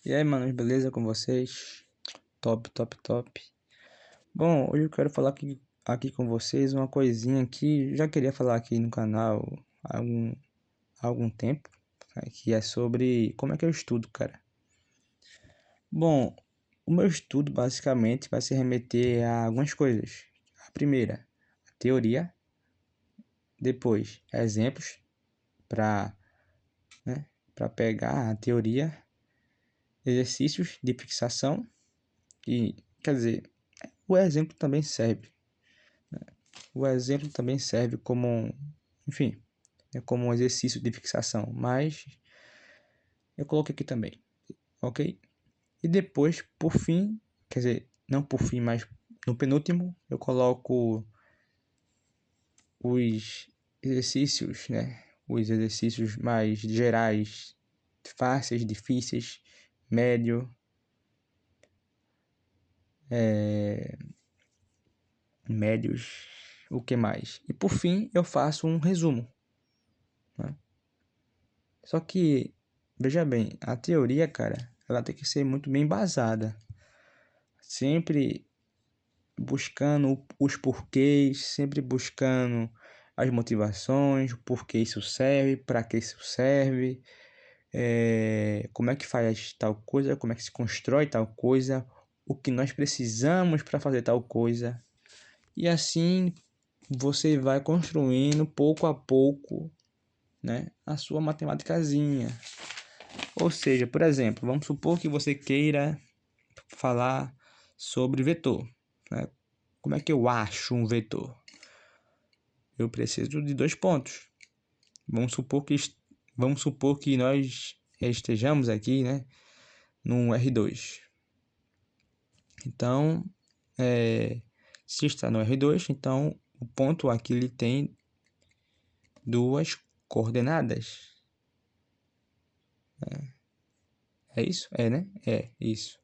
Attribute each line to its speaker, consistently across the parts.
Speaker 1: E aí, mano, beleza com vocês? Top, top, top. Bom, hoje eu quero falar aqui com vocês uma coisinha que já queria falar aqui no canal há algum tempo, né, que é sobre como é que eu estudo, cara. Bom, o meu estudo basicamente vai se remeter a algumas coisas. A primeira, a teoria, depois, exemplos para, né, para pegar a teoria, exercícios de fixação e, quer dizer, o exemplo também serve. O exemplo também serve como, enfim, como um exercício de fixação, mas eu coloquei aqui também, ok? E depois, por fim, quer dizer, não por fim, mas no penúltimo, eu coloco os exercícios, né? Os exercícios mais gerais, fáceis, difíceis, médio, médios, o que mais? E por fim, eu faço um resumo, né? Só que, veja bem, a teoria, cara, ela tem que ser muito bem embasada. Sempre buscando os porquês, sempre buscando as motivações, o porquê isso serve, para que isso serve, como é que faz tal coisa, como é que se constrói tal coisa, o que nós precisamos para fazer tal coisa. E assim você vai construindo pouco a pouco, né, a sua matemáticazinha. Ou seja, por exemplo, vamos supor que você queira falar sobre vetor, né? Como é que eu acho um vetor? Eu preciso de dois pontos. Vamos supor que, vamos supor que nós estejamos aqui, né, num R2. Então, se está no R2, então o ponto aqui ele tem duas coordenadas. É isso? É, né? É isso.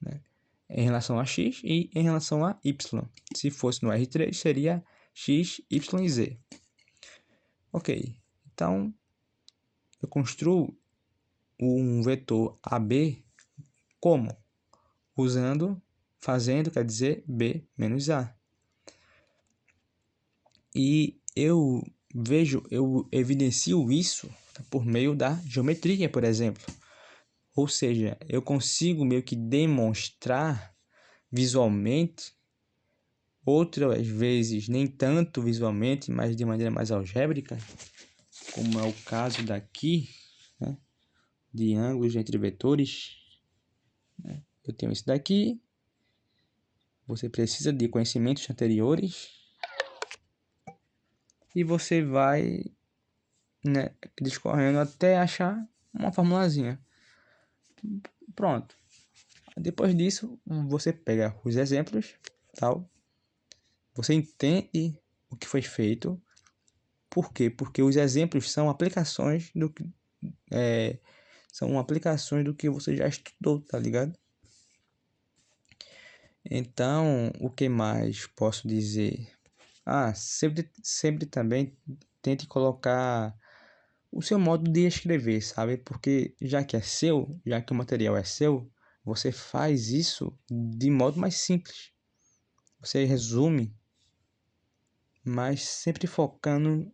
Speaker 1: Né? Em relação a x e em relação a y. Se fosse no R3, seria x, y e z. Ok, então eu construo um vetor AB como? Fazendo, quer dizer, B menos A. E eu evidencio isso por meio da geometria, por exemplo. Ou seja, eu consigo meio que demonstrar visualmente, outras vezes nem tanto visualmente, mas de maneira mais algébrica, como é o caso daqui, né, de ângulos entre vetores. Eu tenho isso daqui, você precisa de conhecimentos anteriores e você vai, né, discorrendo até achar uma formulazinha. Pronto. Depois disso, você pega os exemplos, tal. Você entende o que foi feito. Por quê? Porque os exemplos são aplicações são aplicações do que você já estudou, tá ligado? Então, o que mais posso dizer? Sempre também tente colocar o seu modo de escrever, sabe? Porque já que é seu, já que o material é seu, você faz isso de modo mais simples. Você resume, mas sempre focando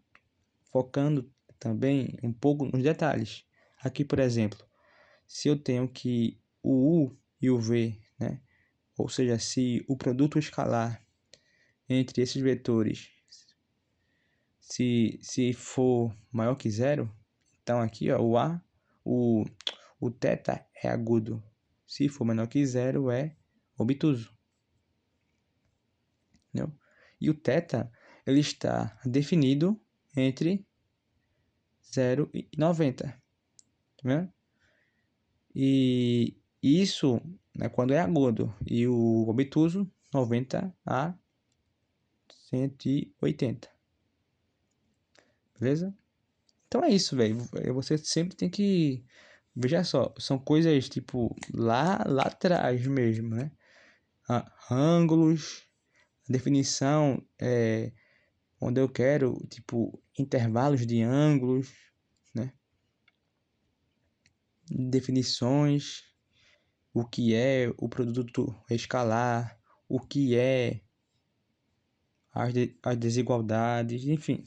Speaker 1: também um pouco nos detalhes. Aqui, por exemplo, se eu tenho que o U e o V, né? Ou seja, se o produto escalar entre esses vetores, se for maior que zero, então aqui, ó, o, o θ é agudo. Se for menor que zero, é obtuso. Entendeu? E o θ, ele está definido entre 0 e 90. Tá vendo? E isso, né, quando é agudo. E o obtuso, 90 a 180. Beleza? Então é isso, velho. Você sempre tem que... Veja só, são coisas tipo lá atrás mesmo, né? Ângulos, definição, onde eu quero, tipo, intervalos de ângulos, né? Definições. o que é o produto escalar, o que é as desigualdades, enfim.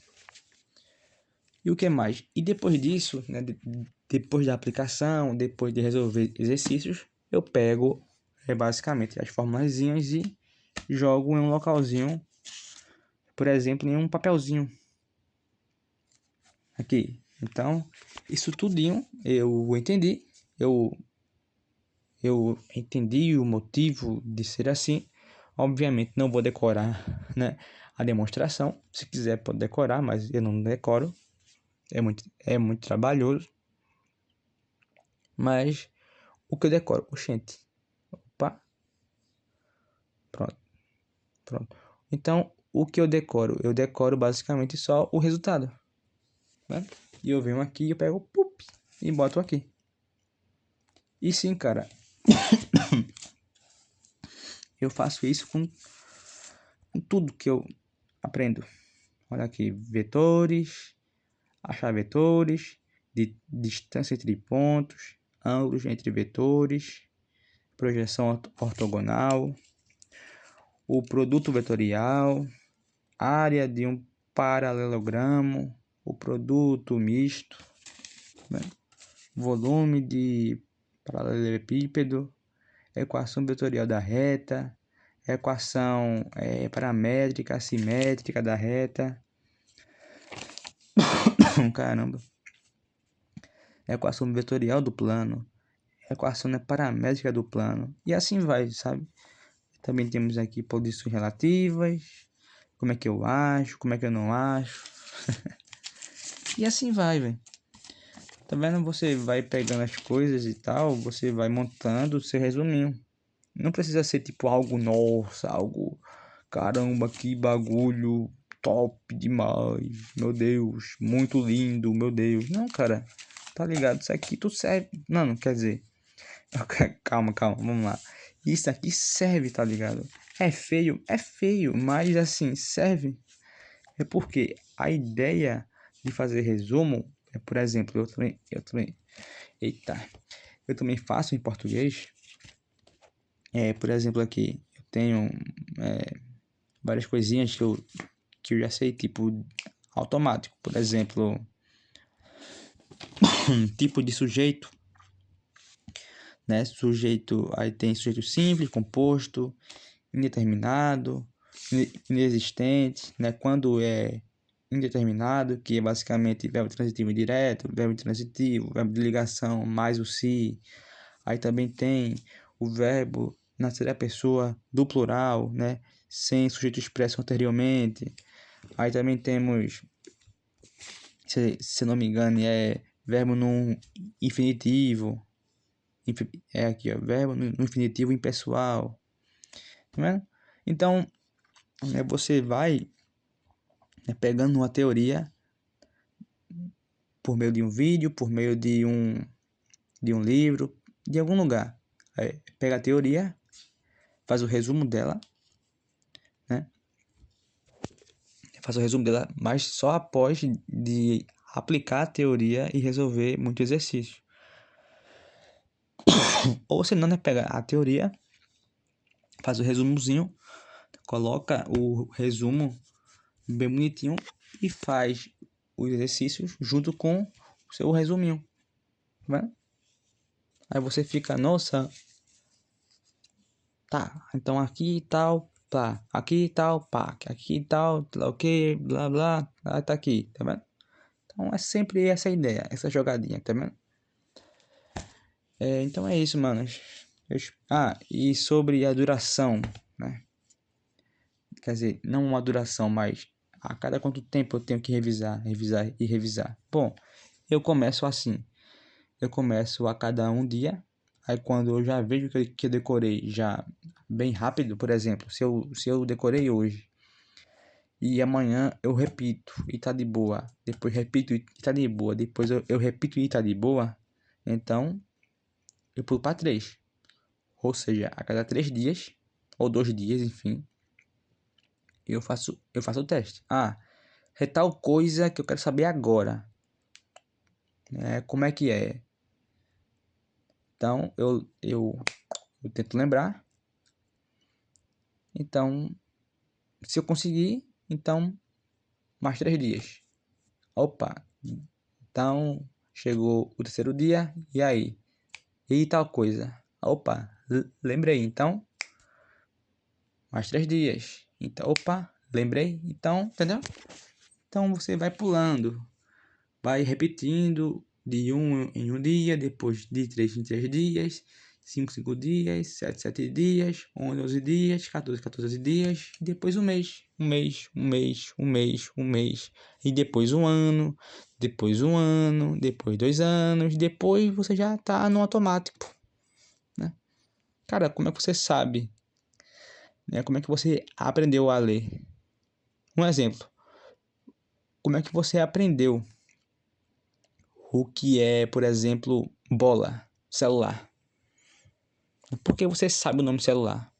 Speaker 1: E o que mais? E depois disso, né, depois da aplicação, depois de resolver exercícios, eu pego basicamente as formulazinhas e jogo em um localzinho, por exemplo, em um papelzinho aqui. Então, isso tudinho eu entendi, eu entendi o motivo de ser assim. Obviamente não vou decorar, né, a demonstração. Se quiser pode decorar, mas eu não decoro. É muito trabalhoso. Mas o que eu decoro? Oxente. Opa. Pronto. Pronto. Então, o que eu decoro? Eu decoro basicamente só o resultado, né? E eu venho aqui, eu pego pup, e boto aqui. E sim, cara, eu faço isso com tudo que eu aprendo. Olha aqui, vetores, achar vetores, de distância entre pontos, ângulos entre vetores, projeção ortogonal, o produto vetorial, área de um paralelogramo, o produto misto, né? Volume de paralelepípedo, equação vetorial da reta, equação paramétrica, assimétrica da reta, caramba, equação vetorial do plano, equação paramétrica do plano, e assim vai, sabe? Também temos aqui posições relativas, como é que eu acho, como é que eu não acho, e assim vai, velho. Tá vendo? Você vai pegando as coisas e tal, você vai montando o seu resuminho. Não precisa ser tipo algo, nossa, algo, caramba, que bagulho top demais, meu Deus, muito lindo, meu Deus. Não, cara, tá ligado? Isso aqui tu serve. Não quer dizer. Calma, vamos lá. Isso aqui serve, tá ligado? É feio, mas assim, serve. É porque a ideia de fazer resumo é, por exemplo, eita, eu também faço em português. Por exemplo, aqui eu tenho várias coisinhas que eu já sei, tipo automático. Por exemplo, tipo de sujeito, né? Sujeito, aí tem sujeito simples, composto, indeterminado, inexistente, né? Quando é indeterminado, que é basicamente verbo transitivo indireto, verbo intransitivo, verbo de ligação mais o se. Aí também tem o verbo na terceira pessoa do plural, né? Sem sujeito expresso anteriormente. Aí também temos, se não me engano, é verbo no infinitivo. É aqui, ó, verbo no infinitivo impessoal. Tá vendo? Então, você vai, né, pegando uma teoria por meio de um vídeo, por meio de um livro, de algum lugar. Aí, pega a teoria, faz o resumo dela, né? Faz o resumo dela, mas só após de aplicar a teoria e resolver muito exercício. Ou se não, né, pega a teoria, faz o resumozinho, coloca o resumo bem bonitinho e faz os exercícios junto com o seu resuminho, né? Aí você fica, nossa, tá, então aqui e tal, tá, aqui e tal, pá, aqui e tal, ok, blá blá, tá aqui, tá vendo? Então é sempre essa ideia, essa jogadinha, tá vendo? Então é isso, manos. E sobre a duração, né? Quer dizer, não uma duração, mas a cada quanto tempo eu tenho que revisar e revisar. Bom, eu começo assim. Eu começo a cada um dia. Aí quando eu já vejo que eu decorei já bem rápido, por exemplo, se eu decorei hoje e amanhã eu repito e tá de boa, depois repito e tá de boa, depois eu repito e tá de boa, então eu pulo para 3. Ou seja, a cada 3 dias, ou 2 dias, enfim, eu faço o teste. É tal coisa que eu quero saber agora. Como é que é? Então, eu eu tento lembrar. Então, se eu conseguir, então, mais 3 dias. Opa, então, chegou o terceiro dia, e aí? E tal coisa. Opa, lembrei, então, mais 3 dias. Então, opa, lembrei, então, entendeu? Então, você vai pulando, vai repetindo de um em um dia, depois de 3 em 3 dias, 5 em 5 dias, 7 em 7 dias, 11 em 11 dias, 14 em 14 dias, e depois um mês, um mês, e depois um ano, depois 2 anos, depois você já tá no automático, né? Cara, como é que você sabe, né? Como é que você aprendeu a ler? Um exemplo, como é que você aprendeu o que é, por exemplo, bola, celular? Porque você sabe o nome celular.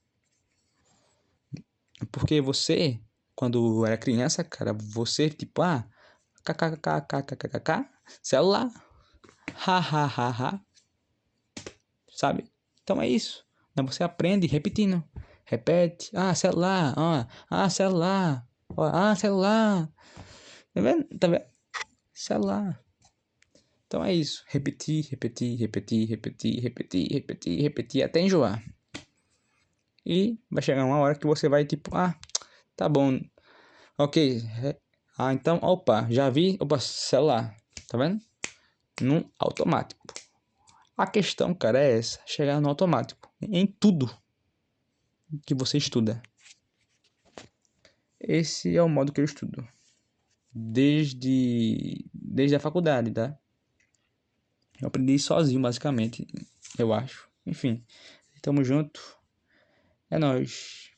Speaker 1: Porque você, quando era criança, cara, você tipo, kkkkkkkk, celular, ha ha ha ha, sabe? Então é isso. Você aprende repetindo. Repete, celular, celular, celular. Tá vendo? Tá vendo? Celular. Então é isso. Repetir, repetir, repetir, repetir, repetir, repetir, repetir até enjoar. E vai chegar uma hora que você vai tipo, tá bom, ok. Então, opa, já vi, opa, celular, tá vendo? No automático. A questão, cara, é essa, chegar no automático, em tudo que você estuda. Esse é o modo que eu estudo, desde a faculdade, tá? Eu aprendi sozinho, basicamente, eu acho. Enfim, tamo junto, é nóis.